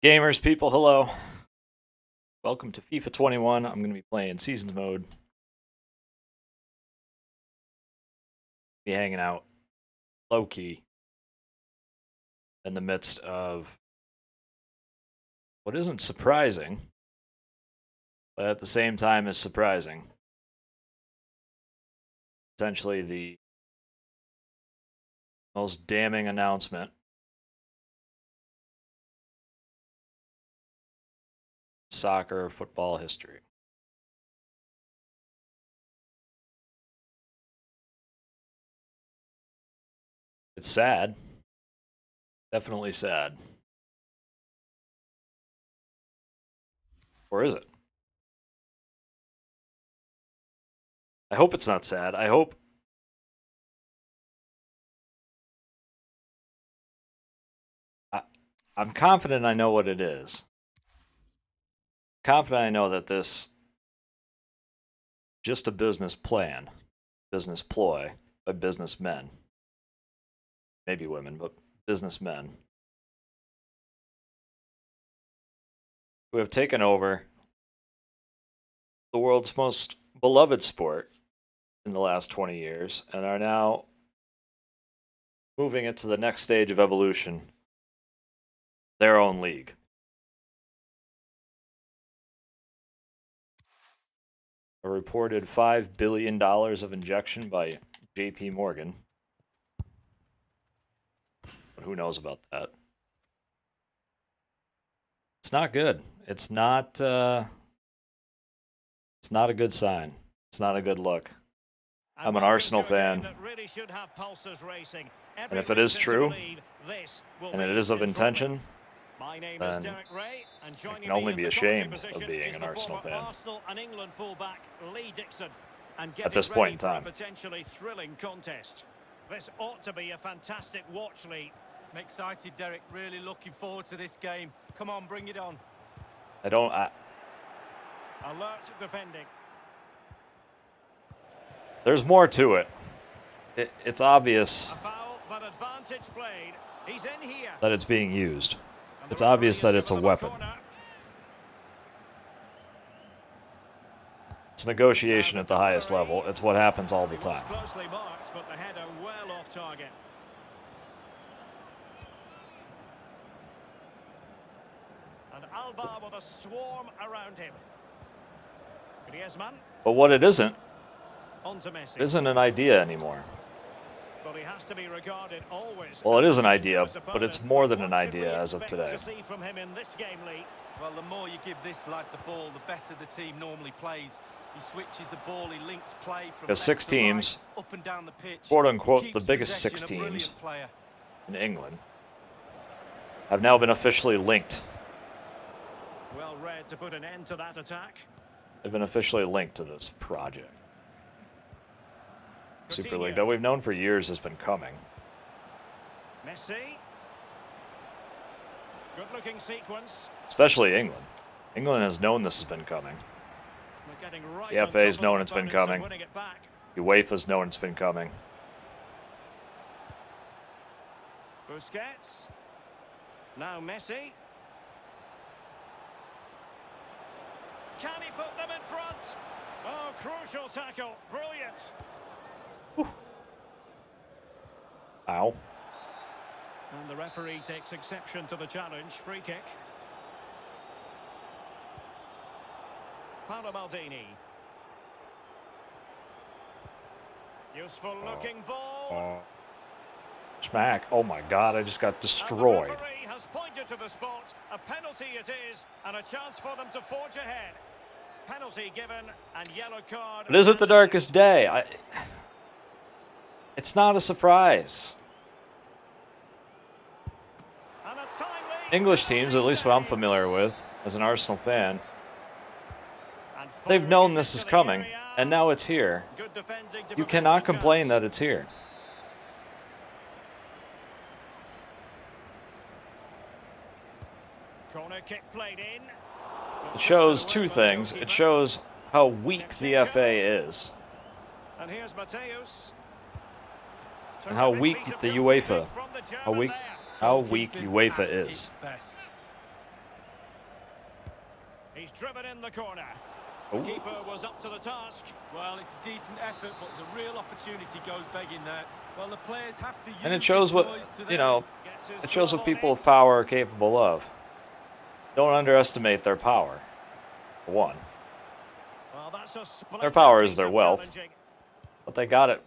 Gamers, people, hello. Welcome to FIFA 21. I'm going to be playing Seasons mode. Be hanging out low-key in the midst of what isn't surprising, but at the same time is surprising. Essentially the most damning announcement soccer football history. It's sad. Definitely sad. Or is it? I hope it's not sad. I'm confident I know what it is. Confident I know that this just a business plan, business ploy by businessmen. Maybe women, but businessmen who have taken over the world's most beloved sport in the last 20 years and are now moving it to the next stage of evolution, their own league. A reported $5 billion of injection by JP Morgan. But who knows about that? It's not good. It's not a good sign. It's not a good look. I'm an Arsenal fan. And if it is true, and it is of intention, then I can only be ashamed of being an Arsenal fan at this point in time. This ought to be a fantastic watch, Lee. I'm excited, Derek. Really looking forward to this game. Come on, bring it on. Alert defending. There's more to it. It's obvious that it's being used. It's obvious that it's a weapon. It's negotiation at the highest level. It's what happens all the time. Closely marked, but the header well off target. And Alba with a swarm around him. Griezmann. But what it isn't Messi. It isn't an idea anymore. But he has to be regarded always. Well, it is an idea, but it's more than an idea as of today. From him in this game, Lee? Well, the more you give this lad the ball, the better the team normally plays. He switches the ball, he links play from Because six teams, right, up and down the pitch, quote unquote, the biggest six teams in England, have now been officially linked. Well read to put an end to that attack. They've been officially linked to this project. Super League that we've known for years has been coming. Messi. Good-looking sequence. Especially England. England has known this has been coming. Right, the FA's known it's been coming. UEFA's known it's been coming. Busquets. Now Messi. Can he put them in front? Oh, crucial tackle. Brilliant. Oof. Ow. And the referee takes exception to the challenge. Free kick. Paolo Maldini. Useful looking ball. Smack. Oh my God, I just got destroyed. The referee has pointed to the spot. A penalty it is, and a chance for them to forge ahead. Penalty given, and yellow card. But is it the darkest day? It's not a surprise. English teams, at least what I'm familiar with as an Arsenal fan, they've known this is coming, and now it's here. You cannot complain that it's here. It shows two things. It shows how weak the FA is, and how weak the UEFA, how weak UEFA is. He's driven in the corner. Ooh. The keeper was up to the task. Well, it's a decent effort, but there's a real opportunity goes begging there. Well, the players have to use And it shows this what, noise to you their know, Gets his it shows glove what on people it. of power are capable of. Don't underestimate their power, for one. Well, that's a splendid Their power is piece their of wealth. challenging. But they got it.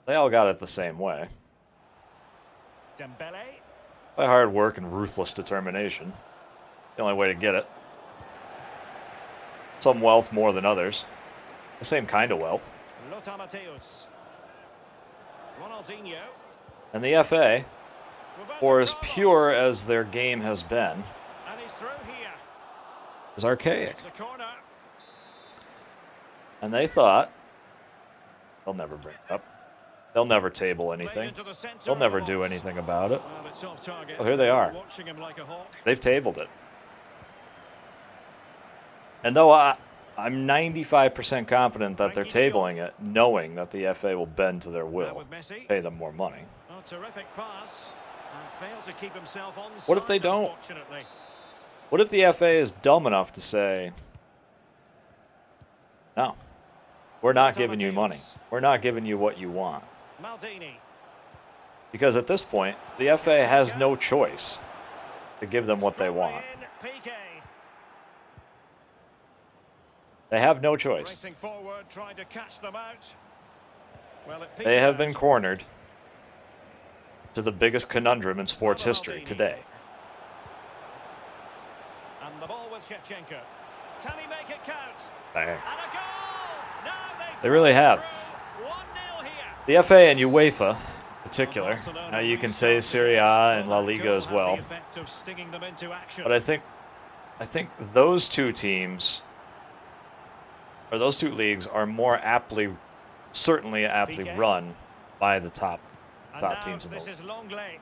They all got it the same way. Dembele. By hard work and ruthless determination. The only way to get it. Some wealth more than others. The same kind of wealth. Lothar Matthäus. Ronaldinho. And the FA, Roberto for as Carlos. pure as their game has been, And he's through here. is archaic. It's a corner. And they thought, they'll never bring it up. They'll never table Played anything. into the centre They'll of never the do box. anything about it. Well, it's off target. Well, here they are. Watching him like a hawk. They've tabled it. And though I'm 95% confident that they're tabling it, knowing that the FA will bend to their Now will, with Messi. pay them more money. Oh, terrific pass. And failed to keep himself on. What if they don't? Unfortunately. What if the FA is dumb enough to say, no, we're not giving you money. We're not giving you what you want. Maldini. Because at this point, the FA has no choice to give them what they want. Strongly in, Piqué. They have no choice. Racing forward, trying to catch them out. Well, it They have peaked been out. cornered to the biggest conundrum in sports history today. And the ball with Shevchenko. Can he make it count? Bang. And a goal! Now They really have. 1-0 here. The FA and UEFA, in particular. Now you can say Serie A and La Liga as well. But I think those two teams, or those two leagues, are more aptly, certainly aptly run by the top teams in the league.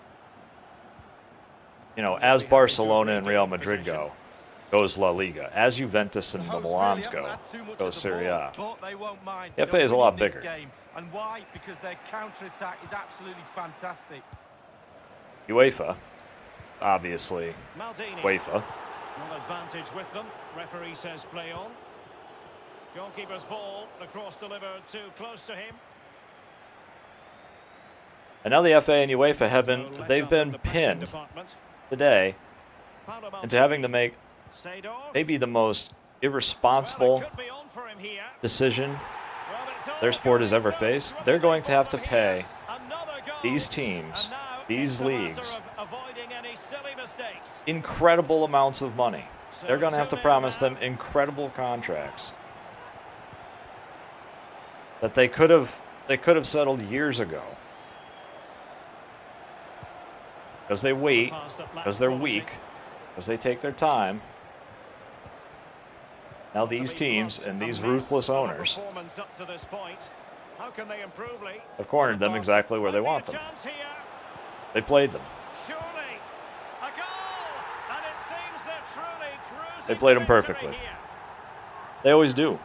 You know, as Barcelona and Real Madrid go, goes La Liga. As Juventus and the Milans go, goes Serie A. The FA is a lot bigger. And why? Because their counter-attack is absolutely fantastic. UEFA, obviously, UEFA. One advantage with them. Referee says play on. Goalkeeper's ball. The cross delivered too close to him. And now the FA and UEFA they've been pinned today into having to make maybe the most irresponsible decision their sport has ever faced. They're going to have to pay these teams, these leagues, incredible amounts of money. They're going to have to promise them incredible contracts that they could have settled years ago. Because they wait, because they're weak, because they take their time. Now these teams and these ruthless owners have cornered them exactly where they want them. They played them. They played them perfectly. They always do.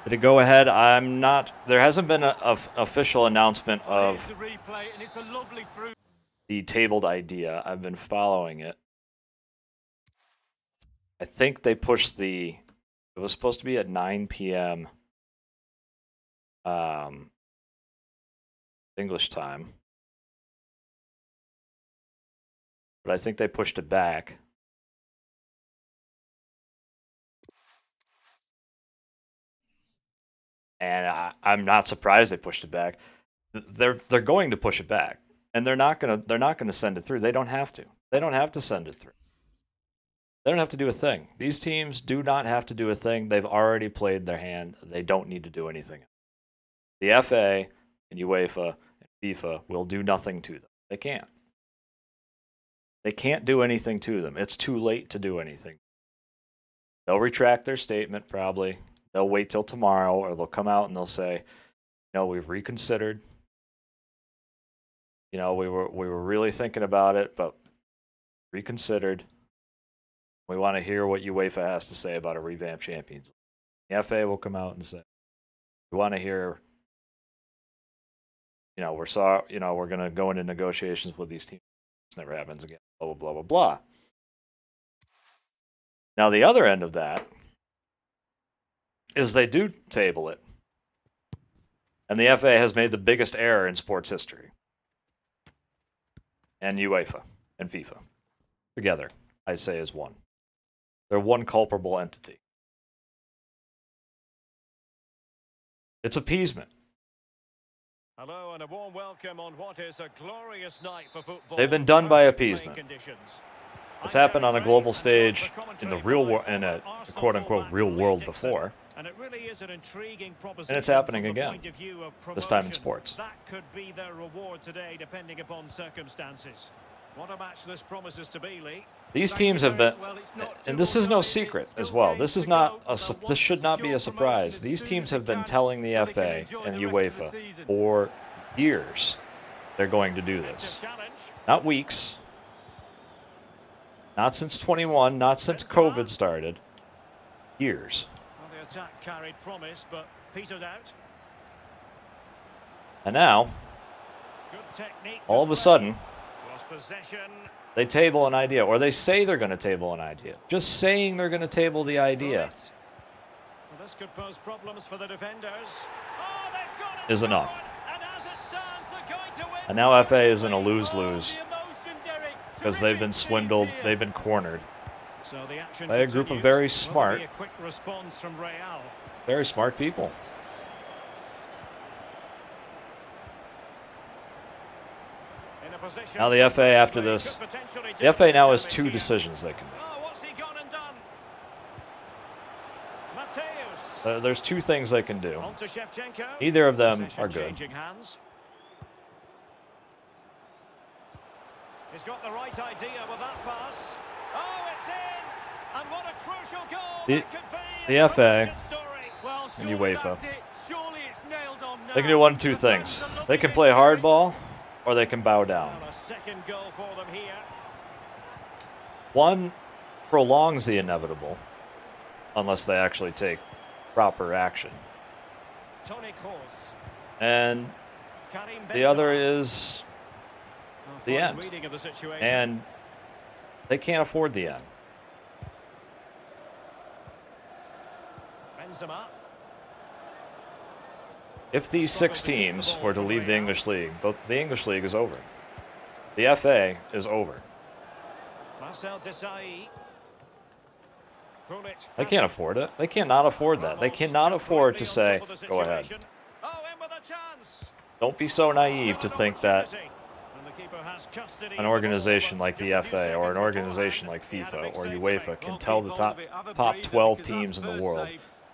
Did it go ahead? I'm not. There hasn't been an official announcement of the tabled idea. I've been following it. I think they pushed it was supposed to be at 9 p.m. English time. But I think they pushed it back. And I'm not surprised they pushed it back. They're going to push it back, and they're not gonna send it through. They don't have to. They don't have to send it through. They don't have to do a thing. These teams do not have to do a thing. They've already played their hand. They don't need to do anything. The FA and UEFA and FIFA will do nothing to them. They can't. They can't do anything to them. It's too late to do anything. They'll retract their statement probably. They'll wait till tomorrow, or they'll come out and they'll say, "No, we've reconsidered. You know, we were really thinking about it, but reconsidered. We want to hear what UEFA has to say about a revamped Champions League." The FA will come out and say, "We want to hear. You know, we're going to go into negotiations with these teams. This never happens again. Blah, blah, blah, blah, blah. Now, the other end of that is they do table it. And the FA has made the biggest error in sports history. And UEFA and FIFA. Together, I say, as one. They're one culpable entity. It's appeasement. Hello and a warm welcome on what is a glorious night for football. They've been done by appeasement. It's happened on a global stage in the real world, in a quote-unquote real world before. And it really is an intriguing proposition. And it's happening again, this time in sports. That could be their reward today, depending upon circumstances. What a match this promises to be, Lee. These teams have been, and this is no secret as well. This is not this should not be a surprise. These teams have been telling the FA and UEFA for years they're going to do this. Not weeks. Not since 21. Not since COVID started. Years. Well, the attack carried promise, but petered out. And now, all of a sudden, they table an idea, or they say they're going to table an idea. Just saying they're going to table the idea well, this could pose problems for the defenders. is enough. And now FA is in a lose-lose because they've been swindled, they've been cornered by a group of very smart people. Now the FA after this, the FA now has two decisions they can make. There's two things they can do. Either of them are good. He's got the right idea with that pass. Oh, it's in! And what a crucial goal! The FA and UEFA, they can do one of two things. They can play hardball, or they can bow down. One prolongs the inevitable, unless they actually take proper action. And the other is the end. And they can't afford the end. If these 6 teams were to leave the English League, the English League is over. The FA is over. They can't afford it. They cannot afford that. They cannot afford to say, go ahead. Don't be so naive to think that an organization like the FA or an organization like FIFA or UEFA can tell the top 12 teams in the world,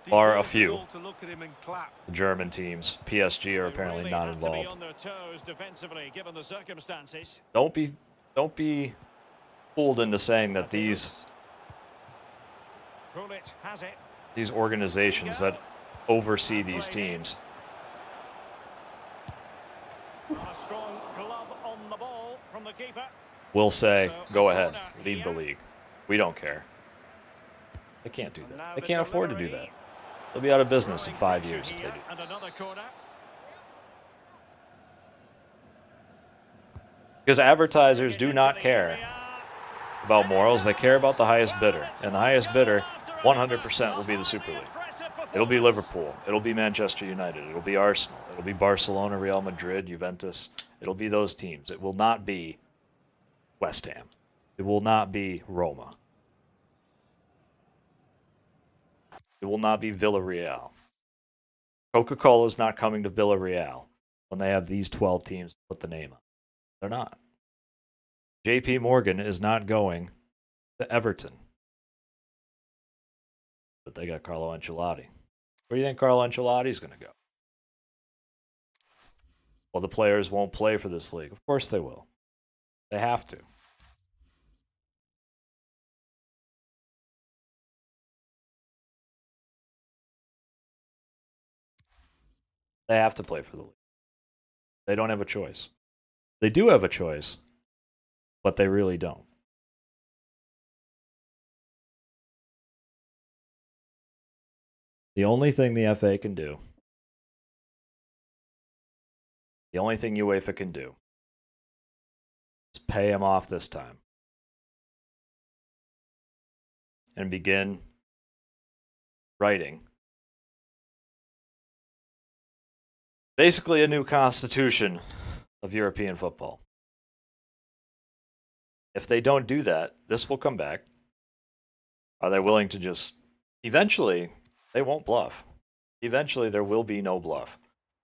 bar a few. The German teams, PSG, are apparently not involved. Don't be fooled into saying that these organizations that oversee these teams will say, go ahead, leave the league. We don't care. They can't do that. They can't afford to do that. They'll be out of business in 5 years if they do. Because advertisers do not care about morals. They care about the highest bidder. And the highest bidder, 100%, will be the Super League. It'll be Liverpool. It'll be Manchester United. It'll be Arsenal. It'll be Barcelona, Real Madrid, Juventus. It'll be those teams. It will not be West Ham. It will not be Roma. It will not be Villarreal. Coca-Cola is not coming to Villarreal when they have these 12 teams to put the name on. They're not. JP Morgan is not going to Everton. But they got Carlo Ancelotti. Where do you think Carlo Ancelotti's going to go? Well, the players won't play for this league. Of course they will. They have to. They have to play for the league. They don't have a choice. They do have a choice, but they really don't. The only thing the FA can do, the only thing UEFA can do, is just pay him off this time and begin writing basically a new constitution of European football. If they don't do that, this will come back. Are they willing to just... Eventually, they won't bluff. Eventually, there will be no bluff.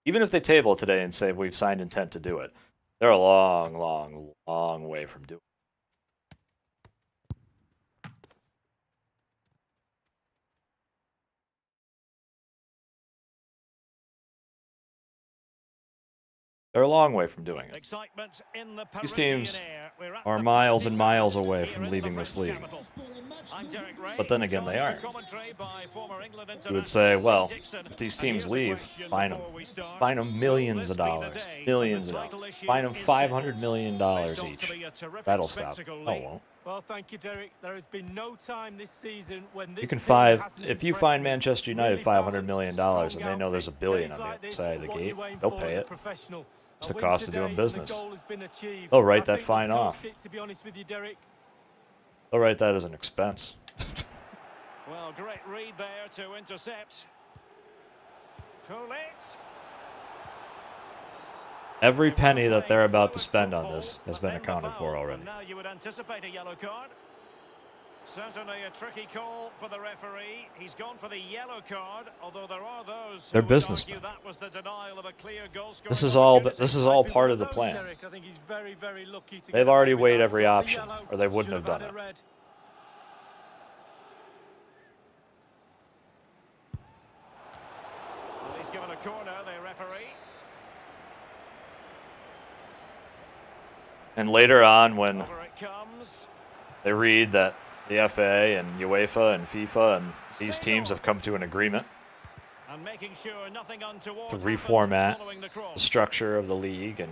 Even if they table today and say, we've signed intent to do it, they're a long, long, long way from doing it. They're a long way from doing it. Excitement in the These teams air. are miles and miles away from leaving this league. But then again, they aren't. You would say, well, if these teams leave, fine them. Fine them millions of dollars. Millions of dollars. Fine them $500 million each. That'll stop. No, it won't. Well, thank you, Derek. There has been no time this season when this You can team find, hasn't if you impressed find me. Manchester United Really $500 million balanced, and strong they know there's $1 billion outfit. on Days the like side of this the are what gate, you aim they'll for pay as a it. professional. It's A the win cost of today doing and the business. goal has been achieved. They'll write I that think fine we've off. coached it, to be honest with you, Derek. They'll write that as an expense. Well, great read there to intercept. Pullets. Every penny that they're about to spend on this has been accounted for already. Now you would anticipate a yellow card. Certainly a tricky call for the referee. He's gone for the yellow card, although there are those They're who would businessmen. argue that was the denial of a clear goal scoring This is all opportunity. part of the plan. Derek, I think he's very, very lucky to They've get already away weighed with that. every Got the option, yellow, or they wouldn't should have done had it. red. Well, he's given a corner, the referee. And later on, when Over it comes. they read that the FA and UEFA and FIFA and these teams have come to an agreement And making sure nothing untoward to happens reformat following the the cross. structure of the league and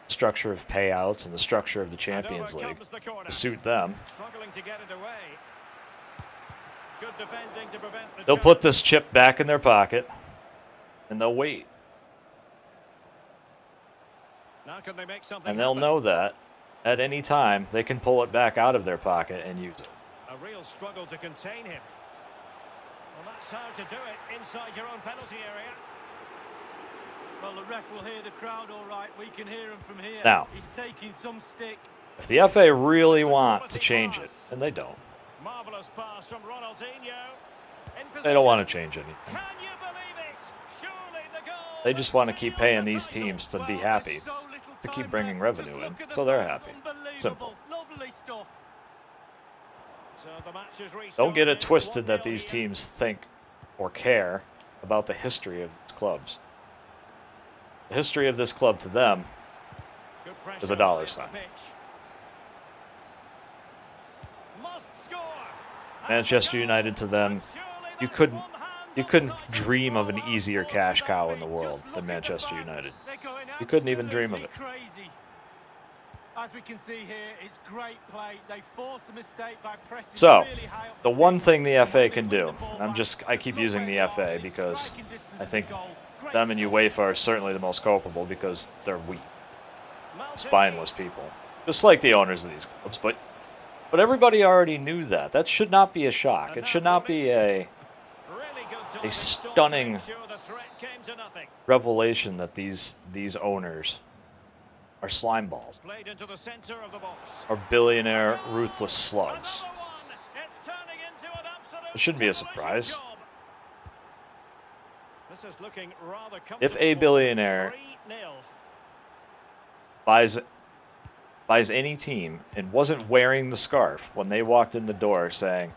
the structure of payouts and the structure of the Champions And over League comes the corner. to suit them. Struggling to get it away. Good defending to prevent the They'll chance. put this chip back in their pocket and they'll wait. Now can they make something And they'll happen? know that at any time they can pull it back out of their pocket and use it. A real struggle to contain him. Well, that's how to do it inside your own penalty area. Well, the ref will hear the crowd all right. We can hear him from here. Now. He's taking some stick. If the FA really want to change it, and they don't, Marvellous pass from Ronaldinho. In they don't want to possession. change anything. Can you believe it? Surely the goal. They just want to keep seals paying the these title. teams to be Well, happy, there's so little to time keep bringing left. revenue Just in, look at so the they're pass. happy. Unbelievable. Simple. Lovely stuff. So the match is Don't get it restarted. twisted that 1-0 these here. teams think or care about the history of these clubs. The history of this club to them Good is a pressure dollar on the sign. pitch. Must score. Manchester United to them, you couldn't dream of an easier cash cow in the world than Manchester United. You couldn't even dream of it. Crazy. As we can see here, it's great play. They force a mistake by pressing So, really high up the the one pitch. thing the And FA when they can win do, the ball and back, I keep look using where the they are. FA It's because striking distance I of think the goal. Great them and stuff. UEFA are certainly the most culpable because they're weak, Maldini. spineless people, just like the owners of these clubs. But everybody already knew that. That should not be a shock. It should not be a Really good timing. stunning To ensure the threat came to nothing. revelation that these owners are slime balls, Played into the center of the box. are billionaire ruthless slugs. Another one. It's turning into an absolute It shouldn't be a demolition surprise. job. This is looking rather If a comfortable. billionaire 3-0. buys any team and wasn't wearing the scarf when they walked in the door saying,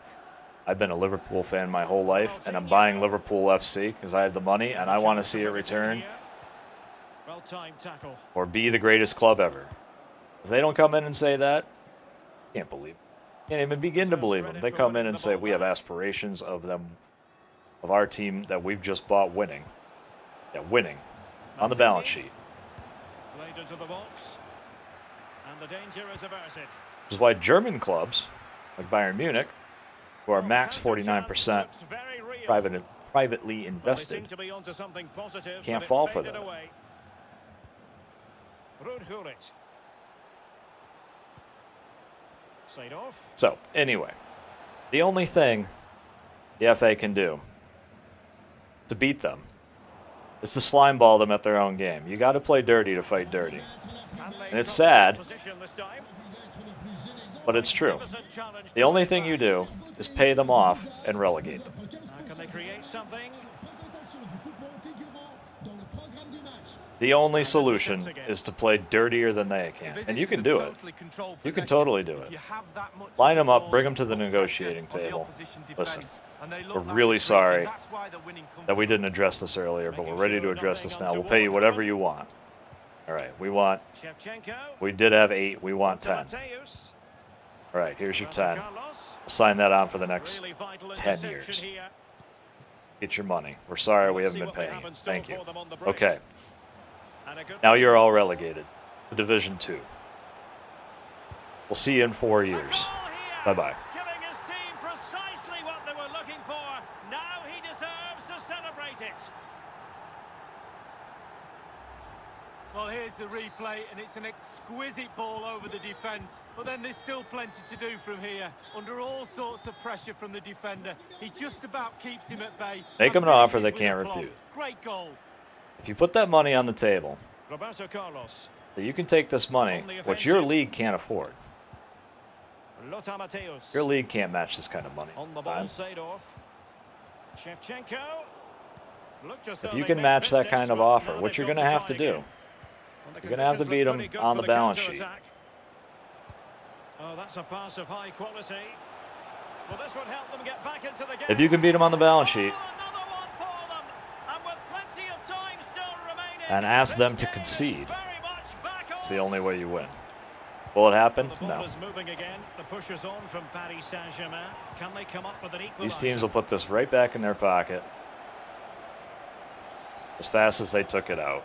I've been a Liverpool fan my whole life and I'm buying Liverpool FC because I have the money and I want to see it return Well timed tackle. or be the greatest club ever. If they don't come in and say that, can't believe it. Can't even begin to believe them. They come in and say, we have aspirations of our team that we've just bought winning. Yeah, winning. On the balance sheet. Played into the box. And the danger is averted. Which is why German clubs, like Bayern Munich, who are max Counter 49% chance looks very real. privately Well, they invested, seem to be onto something positive, Can't but it fall for faded that. away. Ruud Gullit. So, anyway, the only thing the FA can do to beat them is to slime ball them at their own game. You got to play dirty to fight dirty. And it's sad, but it's true. The only thing you do is pay them off and relegate them. Can they create something? The only solution is to play dirtier than they can. And you can do it. You can totally do it. Line them up, bring them to the negotiating table. Listen, we're really sorry that we didn't address this earlier, but we're ready to address this now. We'll pay you whatever you want. All right, we did have 8, we want 10. All right, here's your 10. I'll sign that on for the next 10 years. Get your money. We're sorry we haven't been paying you. Thank you. Okay. Now you're all relegated to Division 2. We'll see you in 4 years. Bye-bye. Giving his team precisely what they were looking for. Now he deserves to celebrate it. Well, here's the replay, and it's an exquisite ball over the defence. But then there's still plenty to do from here. Under all sorts of pressure from the defender, he just about keeps him at bay. Make him an offer they can't refuse. Great goal. If you put that money on the table, Roberto Carlos. you can take this money, which your league can't afford. Lothar Matthäus. Your league can't match this kind of money. On the ball, Seedorf. Shevchenko. If you can match that kind of offer, what you're going to have to do, you're going to have to beat them on the balance sheet. Oh, that's a pass of high quality. Well, this would help them get back into the game. If you can beat them on the balance sheet and ask them to concede, it's the only way you win. Will it happen? No. These teams will put this right back in their pocket as fast as they took it out.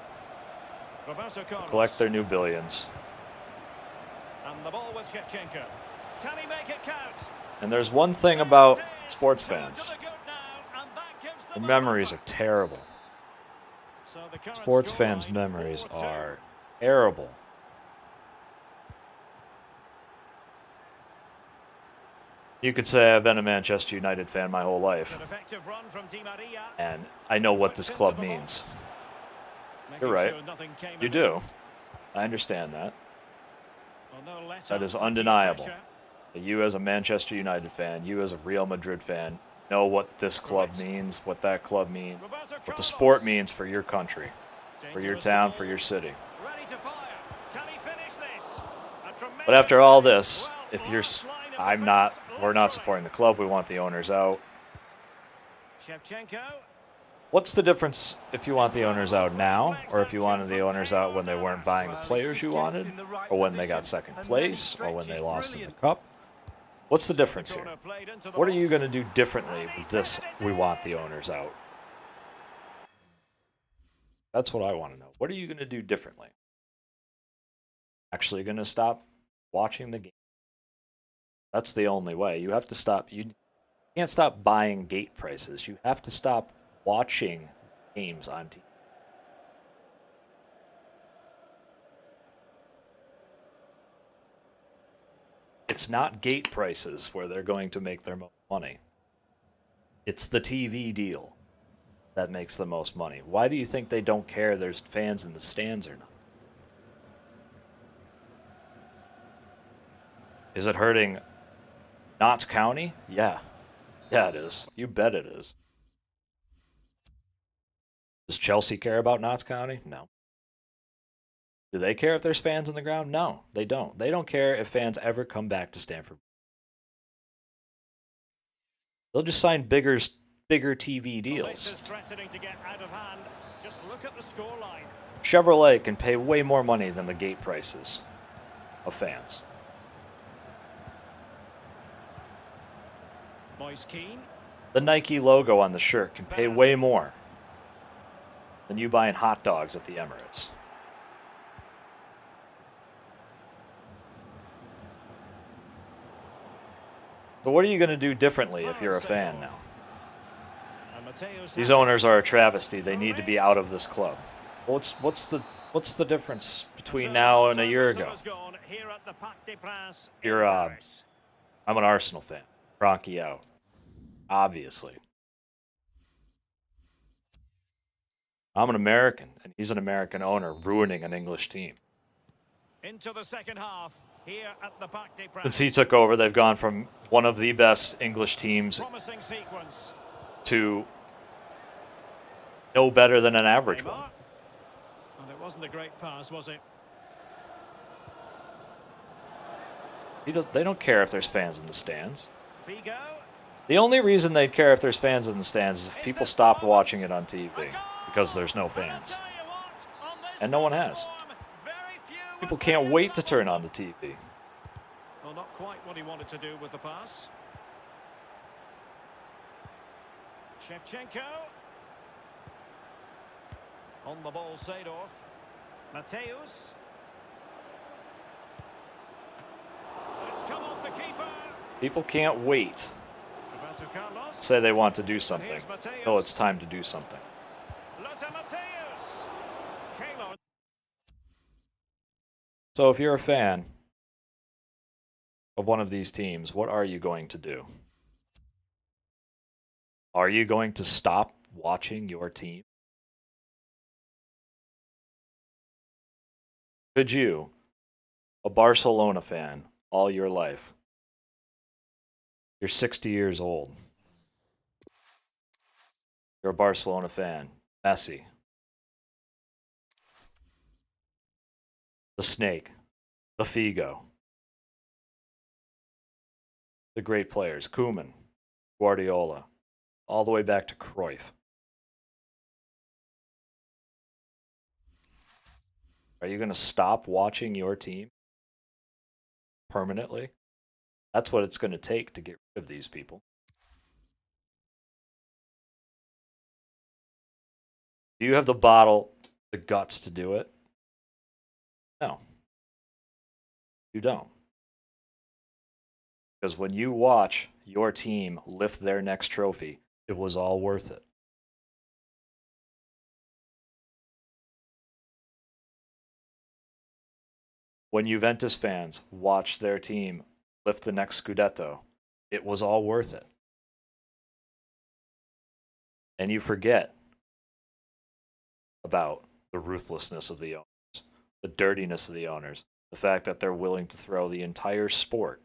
They'll collect their new billions. And the ball with Shevchenko. Can he make it count? And there's one thing about sports fans. Their memories are terrible. Sports fans' memories are terrible. You could say I've been a Manchester United fan my whole life, and I know what this club means. You're right. You do. I understand that. That is undeniable. That you as a Manchester United fan, you as a Real Madrid fan, know what this club means, what that club means, what the sport means for your country, for your town, for your city. But after all this, if you're, we're not supporting the club, we want the owners out. What's the difference if you want the owners out now, or if you wanted the owners out when they weren't buying the players you wanted, or when they got second place, or when they lost in the cup? What's the difference here? What are you going to do differently with this, we want the owners out? That's what I want to know. What are you going to do differently? Actually going to stop watching the game? That's the only way. You have to stop. You can't stop buying gate prices. You have to stop watching games on TV. It's not gate prices where they're going to make their most money. It's the TV deal that makes the most money. Why do you think they don't care there's fans in the stands or not? Is it hurting Notts County? Yeah. Yeah, it is. You bet it is. Does Chelsea care about Notts County? No. Do they care if there's fans on the ground? No, they don't. They don't care if fans ever come back to Stamford. They'll just sign bigger TV deals. Chevrolet can pay way more money than the gate prices of fans. The Nike logo on the shirt can pay way more than you buying hot dogs at the Emirates. So what are you going to do differently if you're a fan now? These owners are a travesty. They need to be out of this club. What's the difference between now and a year ago? You're I'm an Arsenal fan. Kroenke out. Obviously. I'm an American, and he's an American owner ruining an English team. Into the second half here at the Parc des Since Princes. he took over, they've gone from one of the best English teams Promising sequence. to no better than an average Neymar. one. And it wasn't a great pass, was it? They don't care if there's fans in the stands. Figo. The only reason they'd care if there's fans in the stands is if people stopped watching it on TV because there's no fans. And no one has. People can't wait to turn on the TV. Well, not quite what he wanted to do with the pass. Shevchenko. On the ball, Seedorf. Mateus. It's come off the keeper. People can't wait Roberto Carlos. to say they want to do something. Here's Mateus. No, it's time to do something. Lothar Mateus. Kalo. So if you're a fan of one of these teams, what are you going to do? Are you going to stop watching your team? Could you, a Barcelona fan all your life, you're 60 years old, you're a Barcelona fan, Messi, the Snake, the Figo, the great players, Koeman, Guardiola, all the way back to Cruyff. Are you going to stop watching your team permanently? That's what it's going to take to get rid of these people. Do you have the guts to do it? No. You don't. Because when you watch your team lift their next trophy, it was all worth it. When Juventus fans watch their team lift the next Scudetto, it was all worth it. And you forget about the ruthlessness of the owners, the dirtiness of the owners, the fact that they're willing to throw the entire sport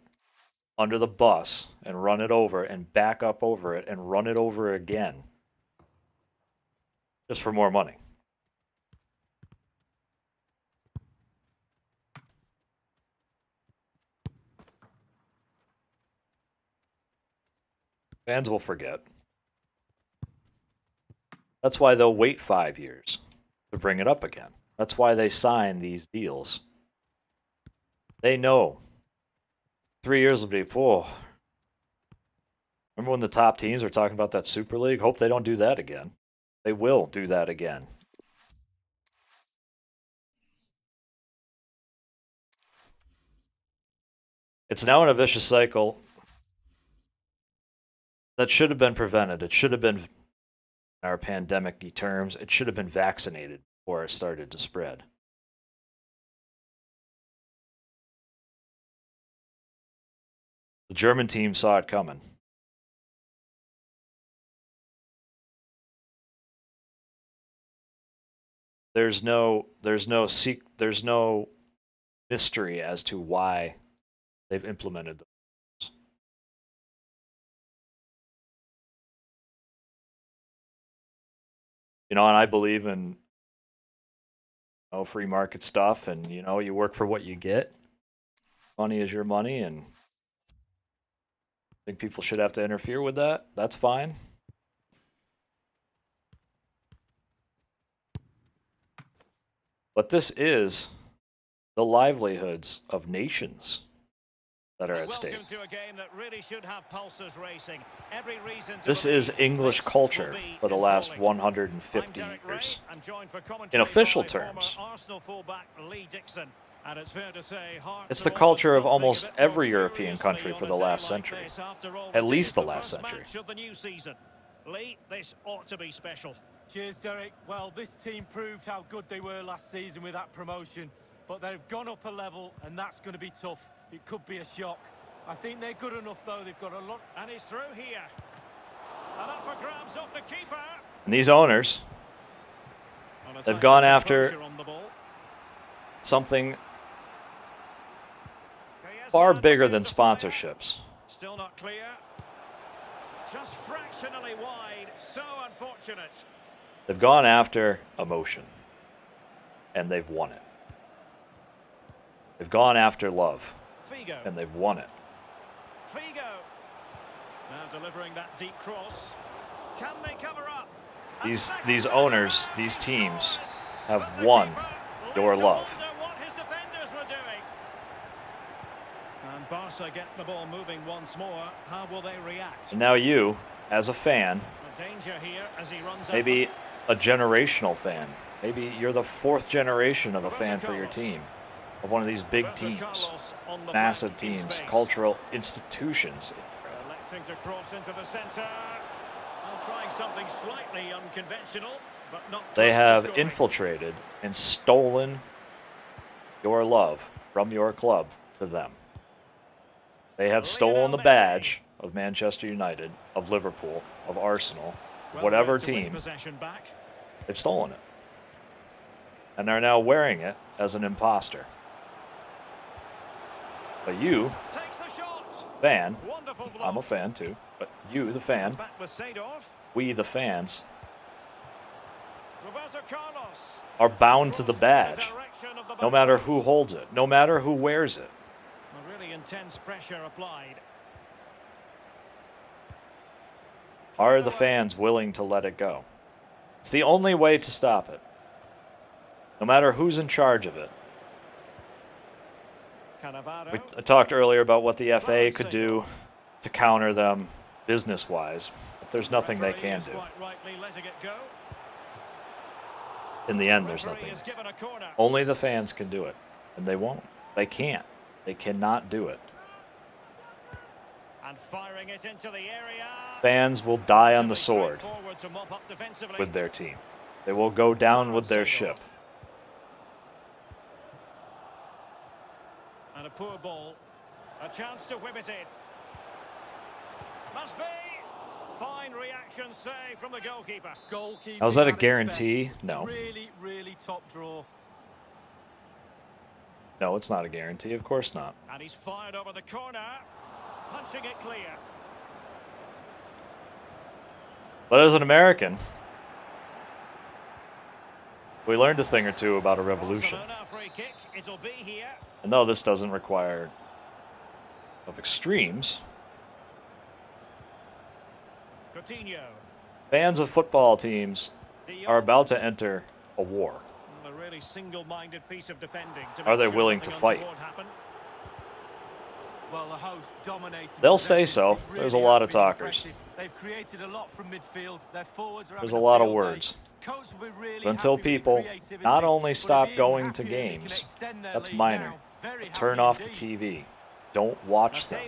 under the bus and run it over and back up over it and run it over again just for more money. Fans will forget. That's why they'll wait 5 years to bring it up again. That's why they sign these deals. They know 3 years will be full. Remember when the top teams are talking about that Super League? Hope they don't do that again. They will do that again. It's now in a vicious cycle that should have been prevented. It should have been, in our pandemic terms, it should have been vaccinated before it started to spread. The German team saw it coming. There's no mystery as to why they've implemented them. And I believe in free market stuff, and you work for what you get. Money is your money, and I think people should have to interfere with that. That's fine. But this is the livelihoods of nations that are at stake. To a game that really should have pulses racing. Every reason to This is English culture for the last 150 years. In official terms, it's the culture of almost every European country for the last century. At least the last century. Lee, this ought to be special. Cheers, Derek. Well, this team proved how good they were last season with that promotion, but they've gone up a level, and that's going to be tough. It could be a shock. I think they're good enough, though. They've got a lot. And he's through here. And up for grabs off the keeper. And these owners, they've gone after something far bigger than sponsorships. Still not clear. Just fractionally wide. So unfortunate. They've gone after emotion, and they've won it. They've gone after love, Figo. and they've won it. Figo. Now delivering that deep cross. Can they cover up? These owners, these teams, have won your love. What his defenders were doing. And Barca get the ball moving once more. How will they react? And now you, as a fan, Danger here as he runs maybe a generational fan. Maybe you're the fourth generation of a fan for your team, of one of these big teams, massive teams, cultural institutions. Electing to cross into the centre. Trying something slightly unconventional, but not. They have infiltrated and stolen your love from your club to them. They have stolen the badge of Manchester United, of Liverpool, of Arsenal, whatever team. They've stolen it. And they're now wearing it as an imposter. But you, fan, I'm a fan too, but you, the fan, we, the fans, are bound to the badge, no matter who holds it, no matter who wears it. Really intense pressure applied. Are the fans willing to let it go? It's the only way to stop it, no matter who's in charge of it. I talked earlier about what the FA could do to counter them business-wise, but there's nothing they can do. In the end, there's nothing. Only the fans can do it, and they won't. They can't. They cannot do it. And firing it into the area. Fans will die on the sword with their team. They will go down with their ship. And a poor ball. A chance to whip it in. Must be. Fine reaction save from the goalkeeper. Now, is that a guarantee? No. Really, really top draw. No, it's not a guarantee. Of course not. And he's fired over the corner. Punching it clear. But as an American, we learned a thing or two about a revolution. Free kick. It'll be here. And though this doesn't require of extremes, Coutinho. fans of football teams are about to enter a war. A really single-minded piece of defending. Are they willing to fight? Well, the host dominated. They'll say so. There's a lot of talkers. They've created a lot from midfield. Their forwards are There's a lot of words. But until people not only stop going to games, that's minor, but turn off the TV. Don't watch them.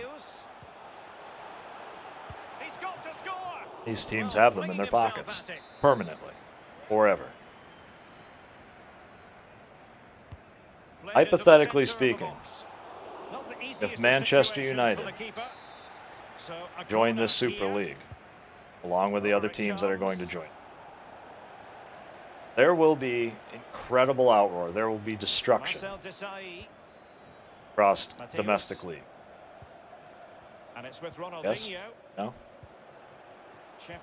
These teams have them in their pockets, permanently, forever. Hypothetically speaking, if Manchester United join this Super League, along with the other teams that are going to join, there will be incredible outroar. There will be destruction across domestic league. And it's with Yes? No?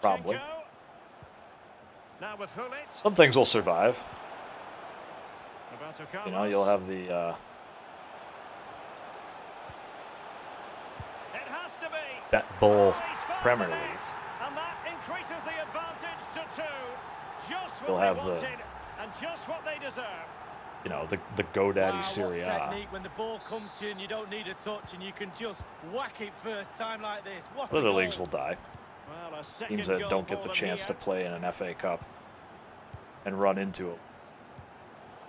Probably. Now with Some things will survive. Roberto You know, you'll have the It has to be. Bet Bowl He's found Premier the net, League. and that increases the advantage to 2. Just what You'll they have the- wanted and just what they deserve. You know, the GoDaddy Serie A. Technique when the ball comes to you and you don't need a touch and you can just whack it first time like this. What Other a leagues goal. will die. Well, a second Teams that goal don't get for the them chance to here. play in an FA Cup and run into it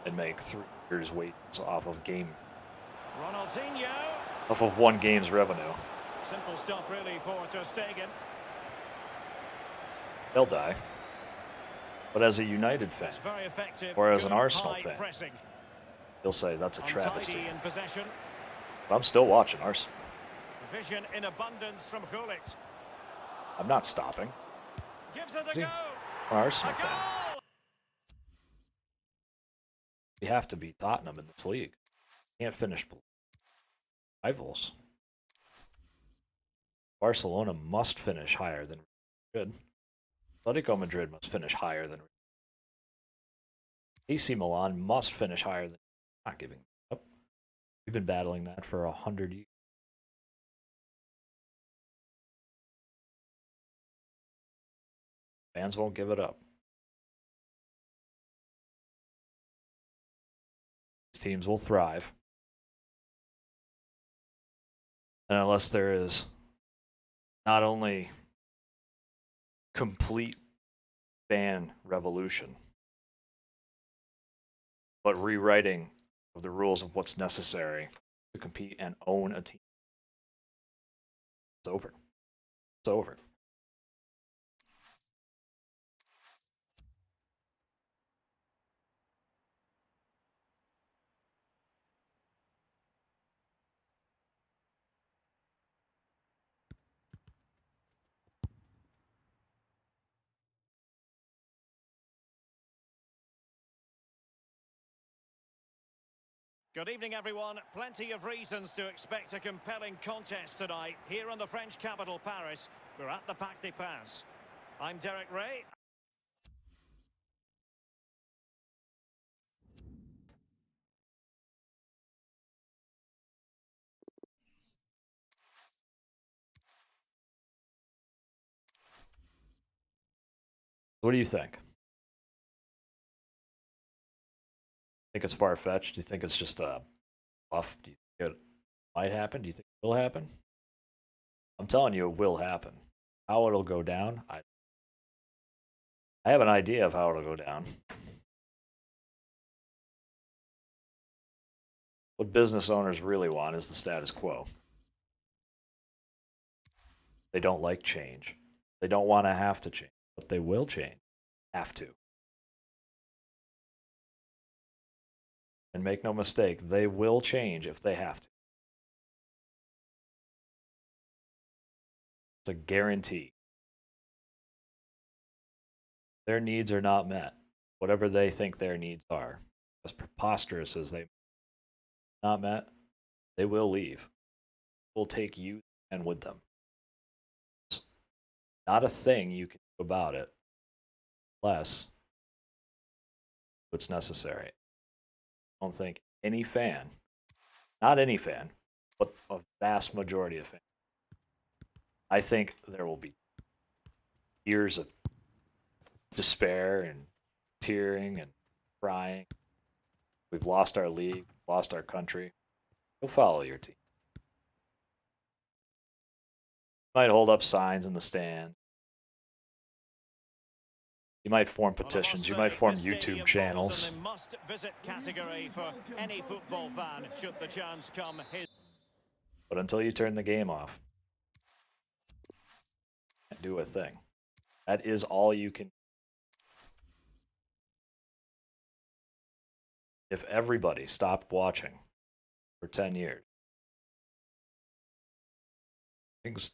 and make 3 years' wages off of Ronaldinho. off of one game's revenue. Simple stop really for Ter Stegen. They'll die. But as a United fan, It's very effective. or as an Good Arsenal high fan, pressing. you'll say that's a Untidy travesty. in possession. But I'm still watching Arsenal. Vision in abundance from Gullit. I'm not stopping. Gives it a See? go. Arsenal A fan. goal! We have to beat Tottenham in this league. Can't finish rivals. Barcelona must finish higher than Madrid. Atletico Madrid must finish higher than AC Milan must finish higher than. Not giving up. We've been battling that for 100 years. Fans won't give it up. These teams will thrive. And unless there is not only complete fan revolution, but rewriting of the rules of what's necessary to compete and own a team, it's over. It's over. Good evening, everyone. Plenty of reasons to expect a compelling contest tonight here in the French capital, Paris. We're at the Parc des Princes. I'm Derek Ray. What do you think? Think it's far-fetched? Do you think it's just a bluff? Do you think it might happen? Do you think it will happen? I'm telling you, it will happen. How it'll go down, I have an idea of how it'll go down. What business owners really want is the status quo. They don't like change. They don't want to have to change, but they will change. Have to. And make no mistake, they will change if they have to. It's a guarantee. Their needs are not met. Whatever they think their needs are, as preposterous as they not met, they will leave. Will take you and with them. It's not a thing you can do about it, unless it's necessary. I don't think any fan, not any fan, but a vast majority of fans, I think there will be years of despair and tearing and crying. We've lost our league, lost our country. You'll follow your team. You might hold up signs in the stand. You might form petitions. You might form YouTube channels. Must visit category for any football fan should the chance come. But until you turn the game off, can't do a thing. That is all you can. If everybody stopped watching for 10 years,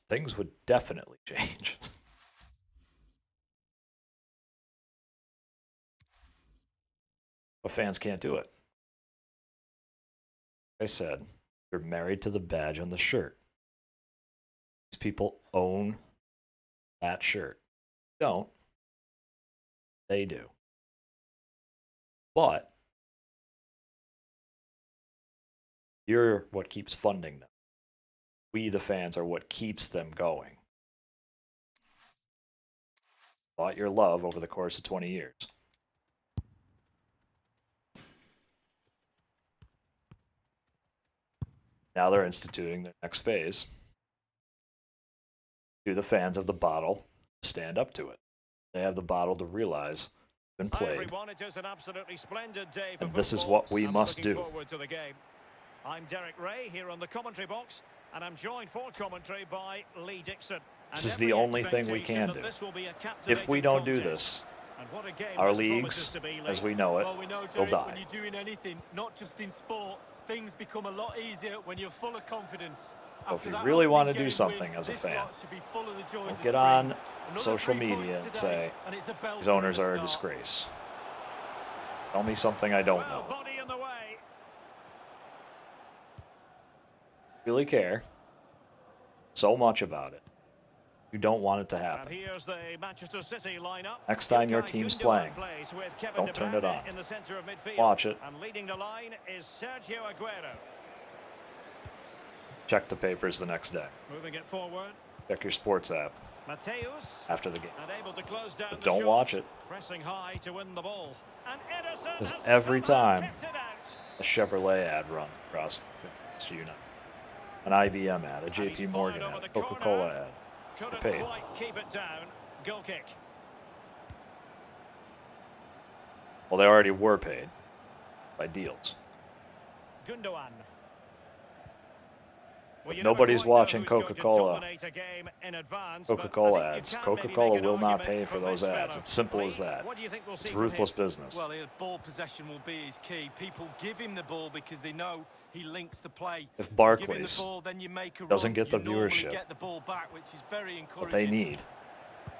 things would definitely change. But fans can't do it. Like I said, you're married to the badge on the shirt. These people own that shirt. You don't. They do. But you're what keeps funding them. We, the fans, are what keeps them going. Bought your love over the course of 20 years. Now they're instituting the next phase. Do the fans of the bottle stand up to it? They have the bottle to realize it's been played. Everyone, it is an absolutely splendid day for And this is football. what we must do. Forward to the game. I'm Derek Ray here on the commentary box, and I'm joined for commentary by Lee Dixon. This is the only thing we can do. If we don't do this, our leagues, as we know it, will die. When you're doing anything, not just in sport, things become a lot easier when you're full of confidence. So if you really want to do something as a fan, don't get on social media and say these owners are a disgrace. Tell me something I don't know. Really care so much about it. You don't want it to happen. Next time your team's playing, don't turn it on. Watch it. Check the papers the next day. Check your sports app after the game. But don't watch it. Because every time a Chevrolet ad runs across Manchester United, an IBM ad, a JP Morgan ad, a Coca-Cola ad, they're paid. Well, they already were paid by deals. If nobody's watching Coca-Cola ads, Coca-Cola will not pay for those ads. It's simple as that. It's ruthless business. Well, ball possession will be his key. People give him the ball because they know he links the play. If Barclays doesn't get the viewership that they need,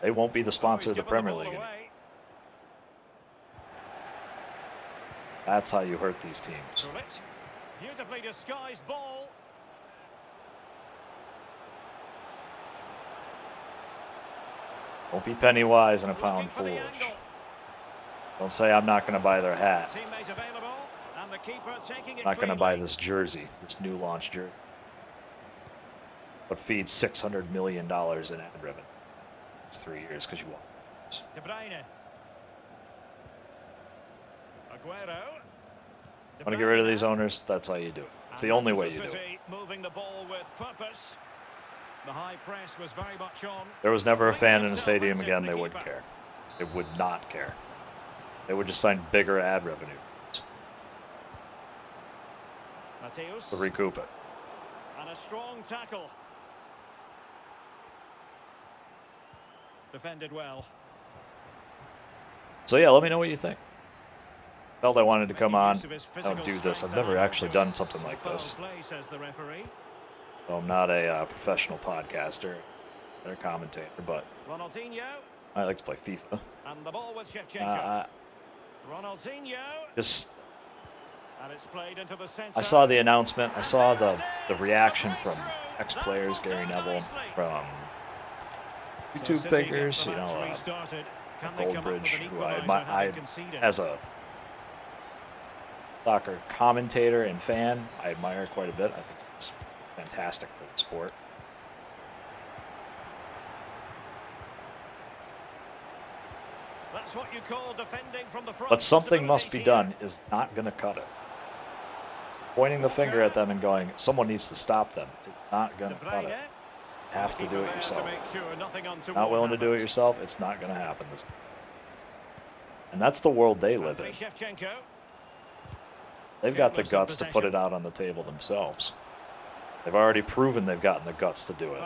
they won't be the sponsor of the Premier League anymore. That's how you hurt these teams. Beautifully disguised ball. Don't be penny wise and a pound foolish. Don't say I'm not going to buy their hat. I'm not going to buy this jersey, this new launch jersey. But feeds $600 million in ad revenue. It's 3 years because you want it. Want to get rid of these owners? That's how you do it. It's the only way you do it. Moving the ball with purpose. The high press was very much on. There was never a fan in a stadium again, they wouldn't care. They would not care. They would just sign bigger ad revenue to recoup it. And a strong tackle. Defended well. So yeah, let me know what you think. Felt I wanted to come on. I don't do this. I've never actually done something like this. So I'm not a professional podcaster or commentator, but I like to play FIFA. And the ball with Shevchenko. Just, and it's played into the center. I saw the announcement. I saw the reaction from ex-players, Gary Neville, from YouTube figures, you know, Goldbridge, who I as a soccer commentator and fan, I admire quite a bit. I think it's fantastic for the sport. That's what you call defending from the front. But something must be done is not going to cut it. Pointing the finger at them and going, someone needs to stop them, is not going to cut it. You have to do it yourself. Not willing to do it yourself, it's not going to happen. And that's the world they live in. They've got the guts to put it out on the table themselves. They've already proven they've gotten the guts to do it.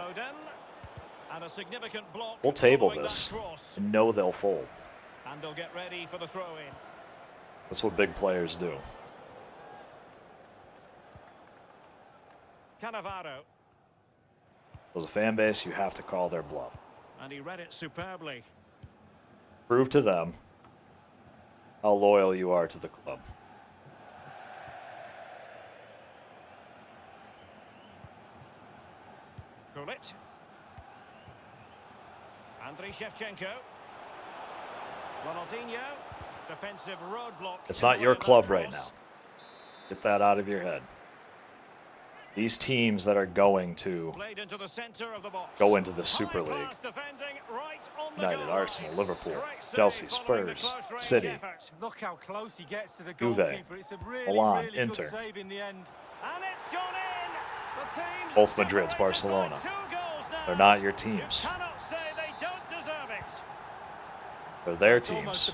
We'll table this and know they'll fold. And they'll get ready for the throw-in. That's what big players do. Cannavaro. As a fan base, you have to call their bluff. And he read it superbly. Prove to them how loyal you are to the club. Gullit. Andriy Shevchenko. Ronaldinho. Defensive roadblock. It's not your club right now. Get that out of your head. These teams that are going to go into the Super League, United, Arsenal, Liverpool, Chelsea, Spurs, City, Juve, Milan, Inter, both Madrids, Barcelona. They're not your teams. They're their teams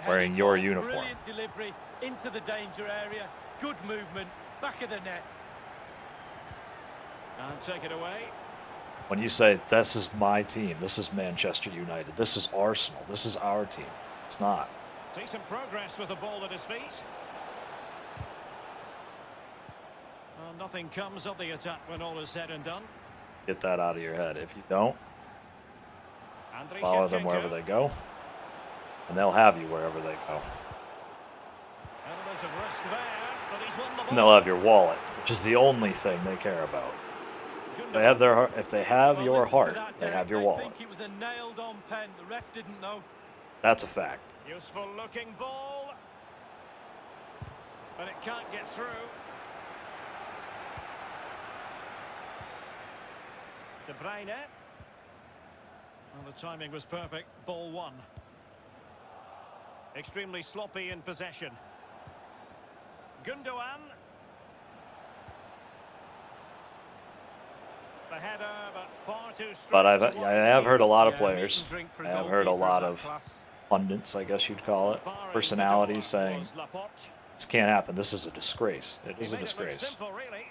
wearing your uniform. Delivery into the danger area. Good movement, back of the net. And take it away. When you say, this is my team, this is Manchester United, this is Arsenal, this is our team, it's not. Decent progress with the ball at his feet. Well, nothing comes of the attack when all is said and done. Get that out of your head. If you don't, Andriy follow them Shevchenko. wherever they go, and they'll have you wherever they go. Element of risk there, but he's won the ball. And they'll have your wallet, which is the only thing they care about. They have their heart. If they have your heart, they have your wallet. I think it was a nailed-on pen. The ref didn't know. That's a fact. Useful looking ball. But it can't get through. De Bruyne. Well, the timing was perfect. Ball one. Extremely sloppy in possession. Gundogan. The header, but far too strong. But I have heard a lot of players. I have heard a lot of pundits, I guess you'd call it, personalities saying this can't happen. This is a disgrace. It is a disgrace. Simple, really.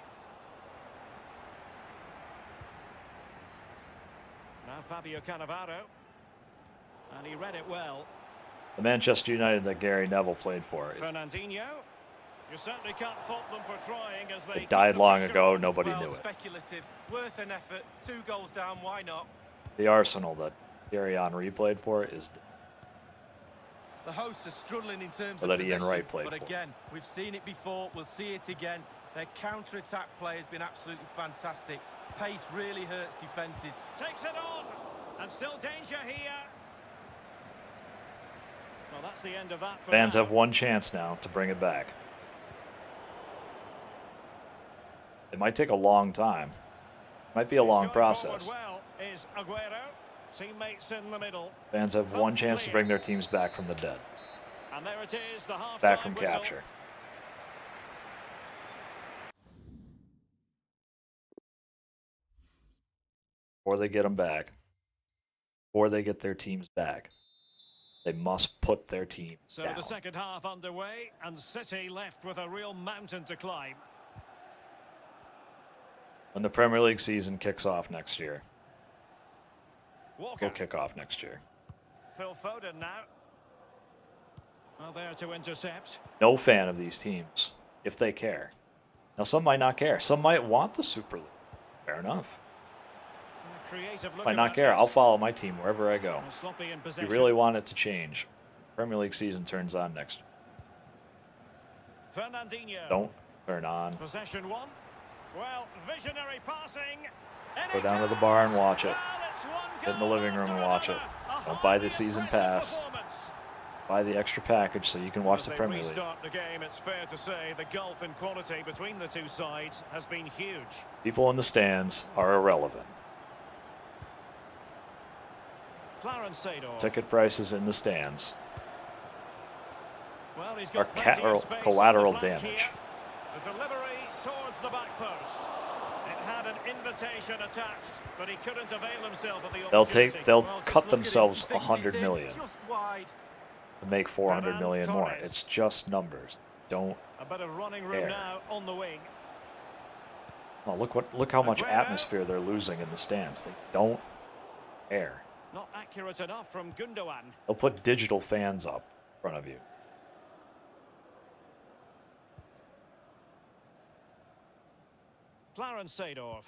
Now Fabio Cannavaro, and he read it well. The Manchester United that Gary Neville played for. Fernandinho, you certainly can't fault them for trying as they It died keep the long pressure ago. on. Nobody Well, knew it. speculative, worth an effort. 2 goals down, why not? The Arsenal that Thierry Henry played for is The hosts are struggling in terms Or of that Ian possession, Wright played but for. again, we've seen it before, we'll see it again. Their counter-attack play has been absolutely fantastic. Pace really hurts defences. Takes it on, and still danger here. Well, that's the end of that. For fans now. have one chance now to bring it back. It might take a long time. It might be a long Going process. forward well is Aguero. Teammates in the middle. Fans have one chance to bring their teams back from the dead, And there it is, the half back from capture. Before they get them back, before they get their teams back, they must put their team So down. the second half underway, and City left with a real mountain to climb. When the Premier League season kicks off next year, Walker. will kick off next year. Phil Foden now. Well, there to intercept. No fan of these teams, if they care. Now, some might not care. Some might want the Super League. Fair enough. A creative look Might not about care. this. I'll follow my team wherever I go. Sloppy in If you possession. really want it to change, Premier League season turns on next year. Fernandinho. Don't turn on. Possession one. Well, visionary passing. Go down to the bar and watch it. Well, it's one Get in the goal living room and after watch it. another. A Don't buy the highly season impressive pass. performance. Buy the extra package so you can watch As the they Premier League. restart the game, it's fair to say the gulf in quality between the two sides has been huge. People in the stands are irrelevant. Clarence Seedorf. Ticket prices in the stands Well, he's are got plenty of space collateral at the flank damage. here. The delivery towards the back post. It had an invitation attached, but he couldn't avail himself of the opportunity. They'll Well, just cut look at it, themselves he thinks 100 he's in, million just wide. to make 400 Ferran million more. Torres. It's just numbers. Don't. A bit of running room Air. now on the wing. Well, look how much Aguero. atmosphere they're losing in the stands. They don't care. Not accurate enough from Gundogan. They'll put digital fans up in front of you. Clarence Seedorf.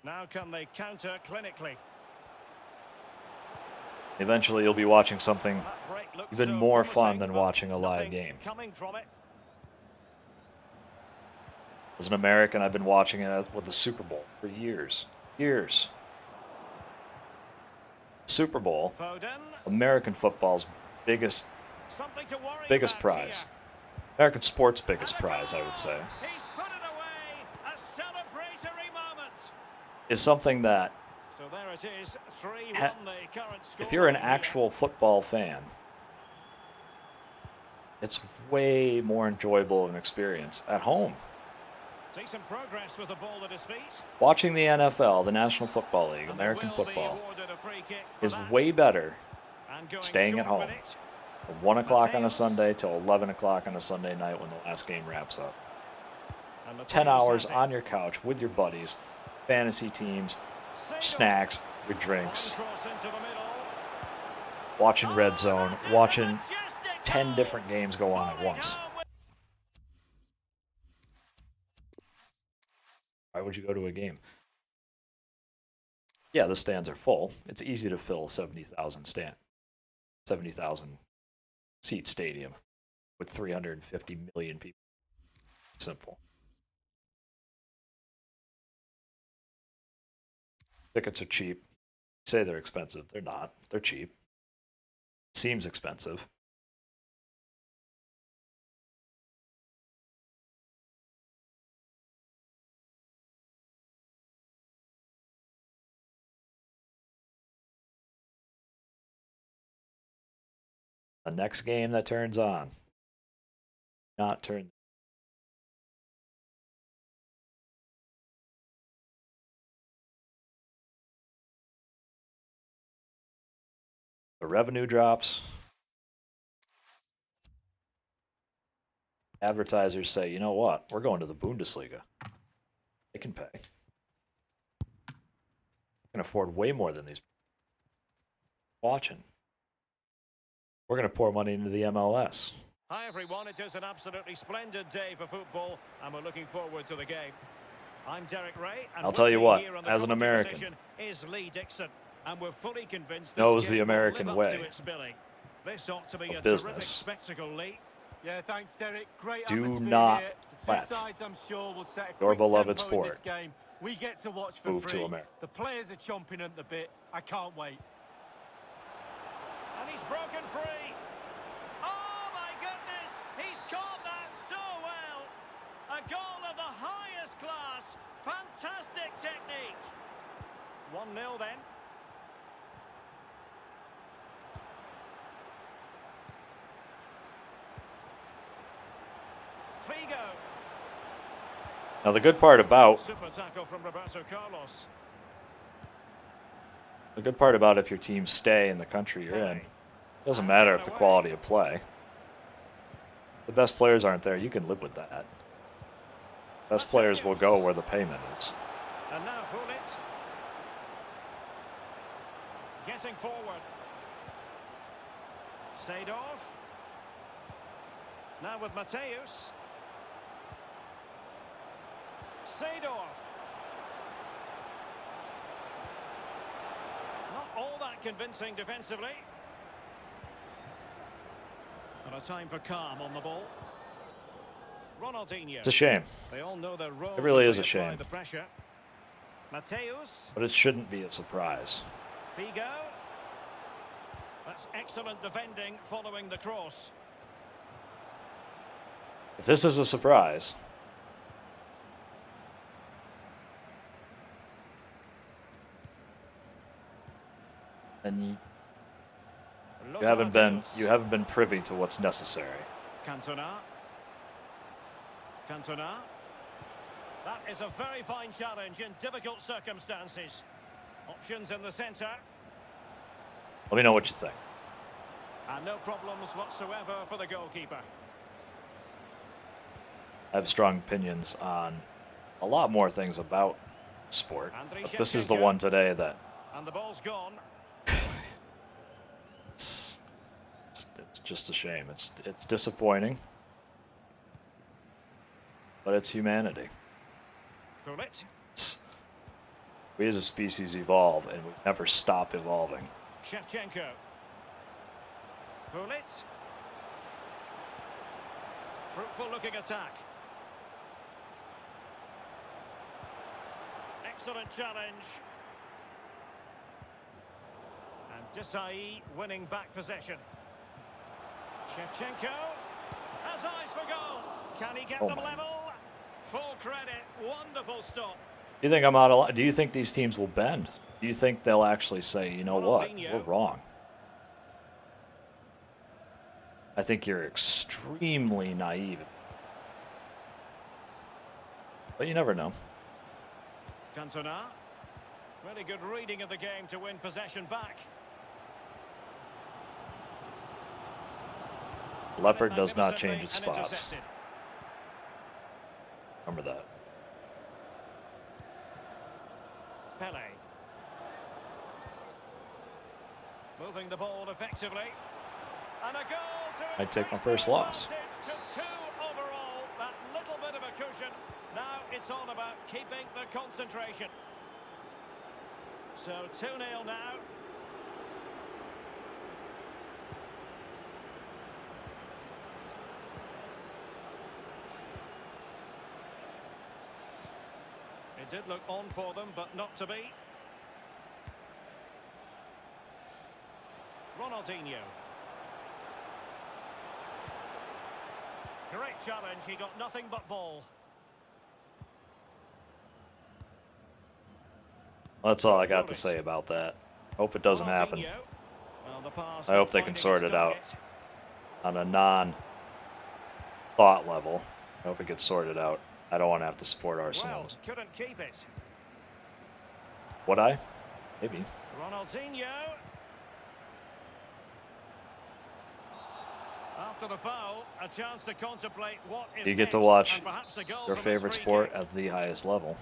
Now can they counter clinically? Eventually, you'll be watching something That break looked even so more promising, fun than but watching a live nothing game. coming from it. As an American, I've been watching it with the Super Bowl for years. Years. Super Bowl, Foden. American football's biggest Something to worry biggest about prize. here. American sports biggest And a prize, I goal. would say, He's put it away. A celebratory moment. is something that So there it is. 3-1 the current score. if you're an here. actual football fan, it's way more enjoyable of an experience at home. Decent progress with the ball at his feet. Watching the NFL, the National Football League, And they American will be football, awarded a free kick for is that. way better And going staying at short home. with it. from 1 o'clock on a Sunday till 11 o'clock on a Sunday night when the last game wraps up. And the 10 team hours set it. on your couch with your buddies, fantasy teams, Seedorf. snacks, your drinks, Long cross into the middle. watching Red Zone, Oh, watching majestic 10 goal. different games go on at Volleyed once. home Why would you go to a game? Yeah, the stands are full. It's easy to fill 70,000 seat stadium with 350 million people. Simple. Tickets are cheap. Say they're expensive. They're not. They're cheap. Seems expensive. The next game that turns on. Not turn. The revenue drops. Advertisers say, you know what? We're going to the Bundesliga. They can pay. They can afford way more than these watching. We're going to pour money into the MLS. Hi everyone, it is an absolutely splendid day for football and we're looking forward to the game. I'm Derek Ray and I'll tell you what, here on the as an American, position is Lee Dixon, and we're fully convinced knows this the game will American live up way to its billing. This ought to be a business. terrific spectacle, Lee. Yeah, thanks, Derek. Great Do atmosphere not here. The let two sides, I'm sure, will set a your quick beloved tempo in this sport game. We get to watch for move free. to America. The players are chomping at the bit. I can't wait. And he's broken free. Oh my goodness, he's caught that so well. A goal of the highest class. Fantastic technique. 1-0 then. Figo. Now the good part about Super tackle from Roberto Carlos. if your team stay in the country you're in, it doesn't matter if the quality of play. The best players aren't there. You can live with that. Best players will go where the payment is. And now Bullet. Getting forward. Seedorf. Now with Mateus. Seedorf. Not all that convincing defensively. And a time for calm on the ball. Ronaldinho. It's a shame. They all know their role. It really is a as they apply shame. The pressure. Mateus. But it shouldn't be a surprise. Figo. That's excellent defending following the cross. If this is a surprise, then you haven't been privy to what's necessary. Cantona. Cantona. That is a very fine challenge in difficult circumstances. Options in the centre. Let me know what you think. And no problems whatsoever for the goalkeeper. I have strong opinions on a lot more things about sport, but this is the one today that And the ball's gone. it's just a shame. It's disappointing, but it's humanity. We as a species evolve, and we never stop evolving. Shevchenko. Bullet. Fruitful looking attack. Excellent challenge. And Desai winning back possession. Shevchenko has eyes for goal. Can he get them level? Full credit. Wonderful stop. Do you think I'm out of line? Do you think these teams will bend? Do you think they'll actually say, you know what, we're wrong? I think you're extremely naive. But you never know. Cantona. Really good reading of the game to win possession back. Leopard does not change its spots. Remember that. Pele. Moving the ball effectively. And a goal to I'd take my first loss. To 2 overall. That little bit of a cushion. Now it's all about keeping the concentration. So 2-0 now. It did look on for them, but not to be. Ronaldinho. Great challenge, he got nothing but ball. That's all I got to say about that. Hope it doesn't happen. Well, the pass I hope they not can finding sort its it out target. on a non-thought level. I hope it gets sorted out. I don't want to have to support Arsenal. Well, couldn't keep it. Would I? Maybe. Ronaldinho. After the foul, a chance to contemplate what is You get to next, watch and perhaps a goal your from this favorite free sport kick. at the highest level.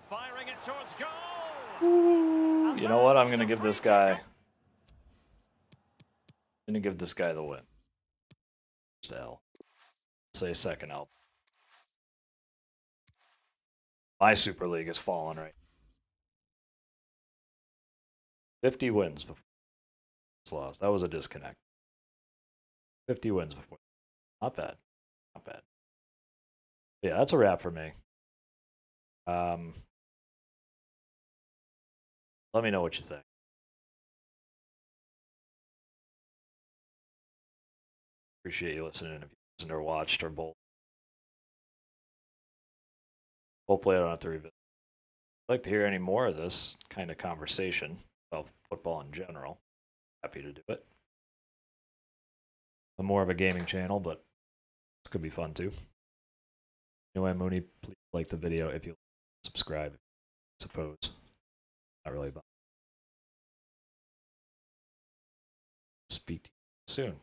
Firing it towards goal. You know what? I'm going to give this guy... I'm going to give this guy the win. First L. Say second L. My Super League is falling right. 50 wins before it's lost. That was a disconnect. 50 wins before. Not bad. Not bad. Yeah, that's a wrap for me. Let me know what you think. Appreciate you listening. If you listened or watched or both. Hopefully I don't have to revisit. I'd like to hear any more of this kind of conversation about football in general. Happy to do it. I'm more of a gaming channel, but this could be fun too. Anyway, Moonie, please like the video if you subscribe, I suppose. Not really about. Speak to you soon.